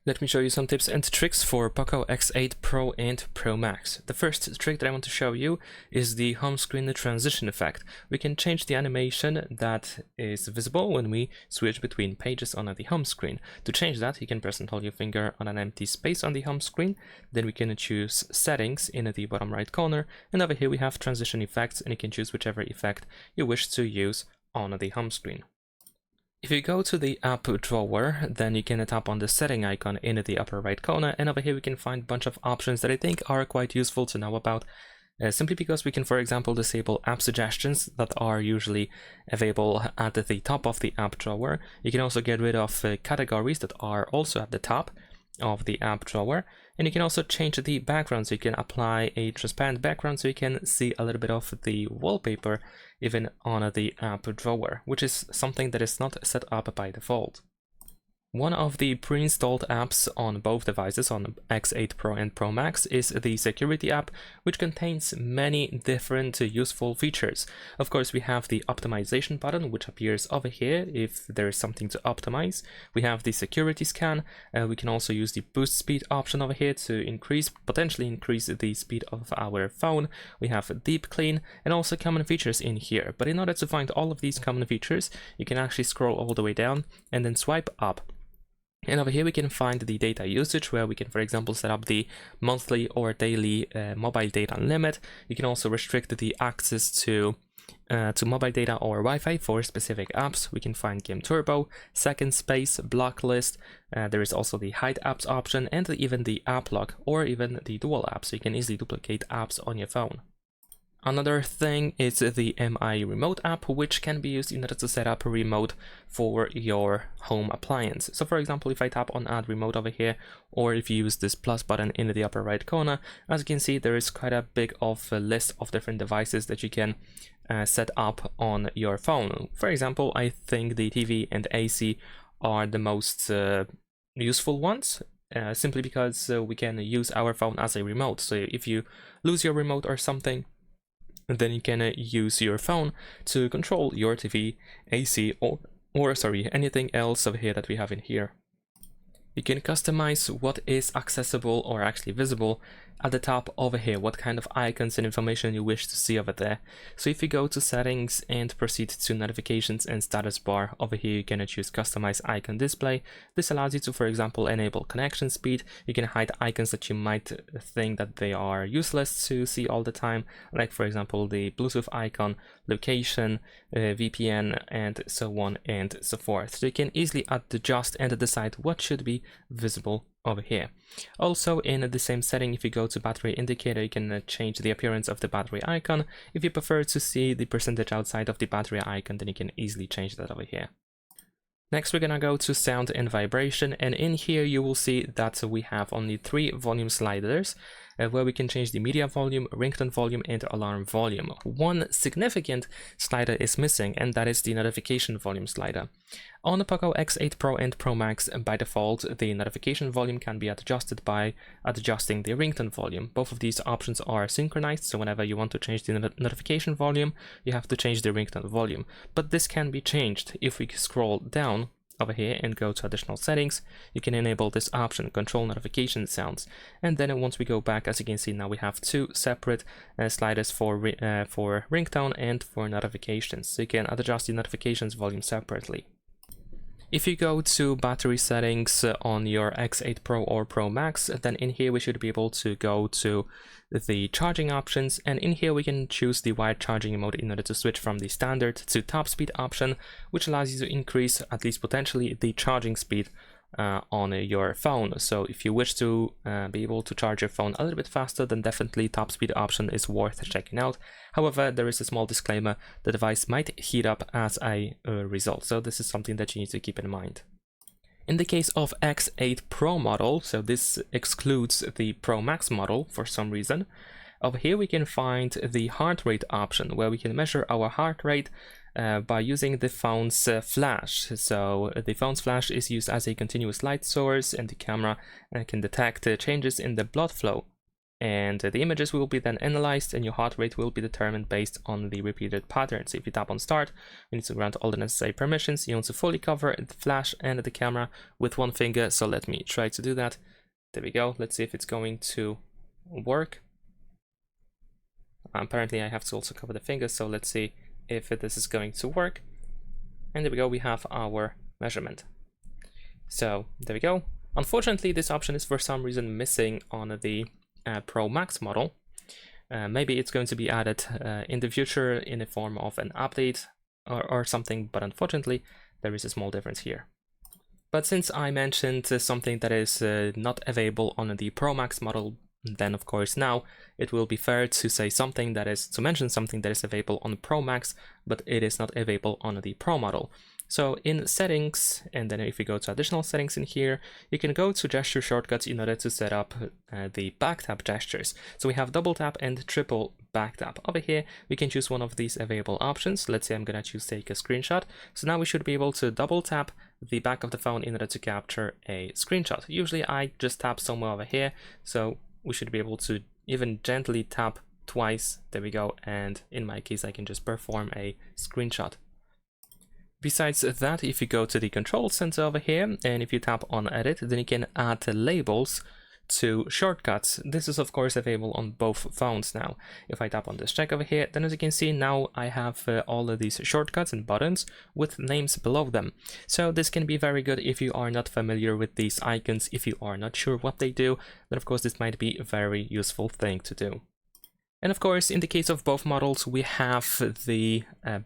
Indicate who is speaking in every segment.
Speaker 1: Let me show you some tips and tricks for POCO X8 Pro and Pro Max. The first trick that I want to show you is the home screen transition effect. We can change the animation that is visible when we switch between pages on the home screen. To change that, you can press and hold your finger on an empty space on the home screen. Then we can choose settings in the bottom right corner, and over here we have transition effects, and you can choose whichever effect you wish to use on the home screen. If you go to the app drawer, then you can tap on the setting icon in the upper right corner, and over here we can find a bunch of options that I think are quite useful to know about, simply because we can, for example, disable app suggestions that are usually available at the top of the app drawer. You can also get rid of categories that are also at the top of the app drawer, and you can also change the background, so you can apply a transparent background so you can see a little bit of the wallpaper even on the app drawer, which is something that is not set up by default. One of the pre-installed apps on both devices, on X8 Pro and Pro Max, is the security app, which contains many different useful features. Of course, we have the optimization button, which appears over here if there is something to optimize. We have the security scan. We can also use the boost speed option over here to potentially increase the speed of our phone. We have deep clean and also common features in here. But in order to find all of these common features, you can actually scroll all the way down and then swipe up. And over here we can find the data usage, where we can, for example, set up the monthly or daily mobile data limit. You can also restrict the access to mobile data or Wi-Fi for specific apps. We can find Game Turbo, Second Space, Block List. There is also the Hide Apps option, and even the App Lock, or even the Dual App, so you can easily duplicate apps on your phone. Another thing is the MI Remote app, which can be used in order to set up a remote for your home appliance. So for example, if I tap on Add Remote over here, or if you use this plus button in the upper right corner, as you can see, there is quite a big of a list of different devices that you can set up on your phone. For example, I think the TV and AC are the most useful ones, simply because we can use our phone as a remote. So if you lose your remote or something, then you can use your phone to control your TV, AC, or anything else over here that we have in here. You can customize what is accessible or actually visible at the top over here, what kind of icons and information you wish to see over there. So if you go to settings and proceed to notifications and status bar, over here you can choose customize icon display. This allows you to, for example, enable connection speed. You can hide icons that you might think that they are useless to see all the time, like for example the Bluetooth icon, location, VPN, and so on and so forth. So you can easily adjust and decide what should be visible over here. Also, in the same setting, if you go to battery indicator, you can change the appearance of the battery icon. If you prefer to see the percentage outside of the battery icon, then you can easily change that over here. Next, we're gonna go to sound and vibration, and in here you will see that we have only 3 volume sliders, where we can change the media volume, ringtone volume, and alarm volume. One significant slider is missing, and that is the notification volume slider. On the POCO X8 Pro and Pro Max, by default, the notification volume can be adjusted by adjusting the ringtone volume. Both of these options are synchronized, so whenever you want to change the notification volume, you have to change the ringtone volume. But this can be changed. If we scroll down over here and go to additional settings, you can enable this option, control notification sounds, and then once we go back, as you can see, now we have 2 separate sliders for ringtone and for notifications, so you can adjust the notifications volume separately. If you go to battery settings on your X8 Pro or Pro Max, then in here we should be able to go to the charging options, and in here we can choose the wired charging mode in order to switch from the standard to top speed option, which allows you to increase, at least potentially, the charging speed on your phone. So if you wish to be able to charge your phone a little bit faster, then definitely top speed option is worth checking out. However, there is a small disclaimer: the device might heat up as a result, so this is something that you need to keep in mind. In the case of X8 Pro model, so this excludes the Pro Max model for some reason, over here we can find the heart rate option, where we can measure our heart rate by using the phone's flash. So the phone's flash is used as a continuous light source, and the camera can detect changes in the blood flow and the images will be then analyzed, and your heart rate will be determined based on the repeated patterns. If you tap on start, you need to grant all the necessary permissions. You want to fully cover the flash and the camera with one finger, so let me try to do that. There we go. Let's see if it's going to work. Apparently I have to also cover the fingers, so let's see if this is going to work. And there we go, we have our measurement. So there we go. Unfortunately, this option is for some reason missing on the Pro Max model. Maybe it's going to be added in the future in the form of an update or something, but unfortunately there is a small difference here. But since I mentioned something that is not available on the Pro Max model, then of course now it will be fair to say something that is, to mention something that is available on the Pro Max, but it is not available on the Pro model. So in settings, and then if you go to additional settings in here, you can go to gesture shortcuts in order to set up the back tap gestures. So we have double tap and triple back tap. Over here, we can choose one of these available options. Let's say I'm gonna choose take a screenshot. So now we should be able to double tap the back of the phone in order to capture a screenshot. Usually I just tap somewhere over here, so we should be able to even gently tap twice. There we go. And in my case, I can just perform a screenshot. Besides that, if you go to the control center over here, and if you tap on edit, then you can add labels to shortcuts. This is of course available on both phones now. If I tap on this check over here, then as you can see now I have all of these shortcuts and buttons with names below them. So this can be very good if you are not familiar with these icons. If you are not sure what they do, then of course this might be a very useful thing to do. And of course, in the case of both models, we have the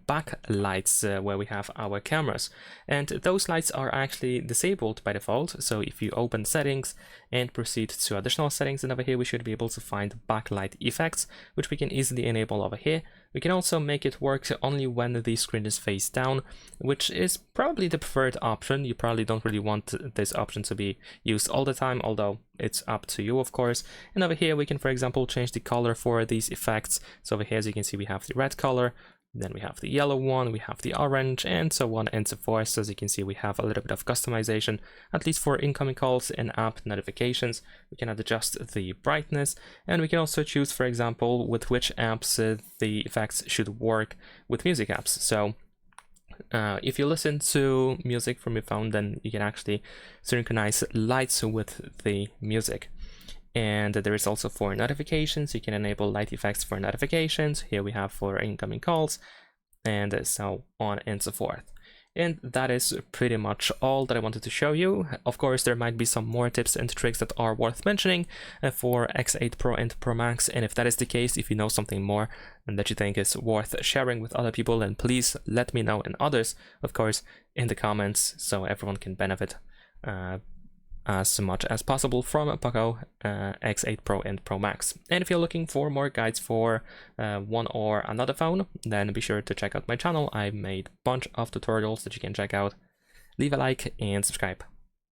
Speaker 1: backlights where we have our cameras. And those lights are actually disabled by default. So if you open settings and proceed to additional settings, then over here we should be able to find backlight effects, which we can easily enable over here. We can also make it work only when the screen is face down, which is probably the preferred option. You probably don't really want this option to be used all the time, although it's up to you, of course. And over here we can, for example, change the color for these effects. So over here, as you can see, we have the red color, then we have the yellow one, we have the orange, and so on and so forth. So as you can see, we have a little bit of customization, at least for incoming calls and app notifications. We can adjust the brightness, and we can also choose, for example, with which apps the effects should work with music apps. So if you listen to music from your phone, then you can actually synchronize lights with the music. And there is also for notifications, you can enable light effects for notifications. Here we have for incoming calls, and so on and so forth. And that is pretty much all that I wanted to show you. Of course, there might be some more tips and tricks that are worth mentioning for X8 Pro and Pro Max. And if that is the case, if you know something more and that you think is worth sharing with other people, then please let me know, and others, of course, in the comments, so everyone can benefit as much as possible from POCO X8 Pro and Pro Max. And if you're looking for more guides for one or another phone, then be sure to check out my channel. I made a bunch of tutorials that you can check out. Leave a like and subscribe.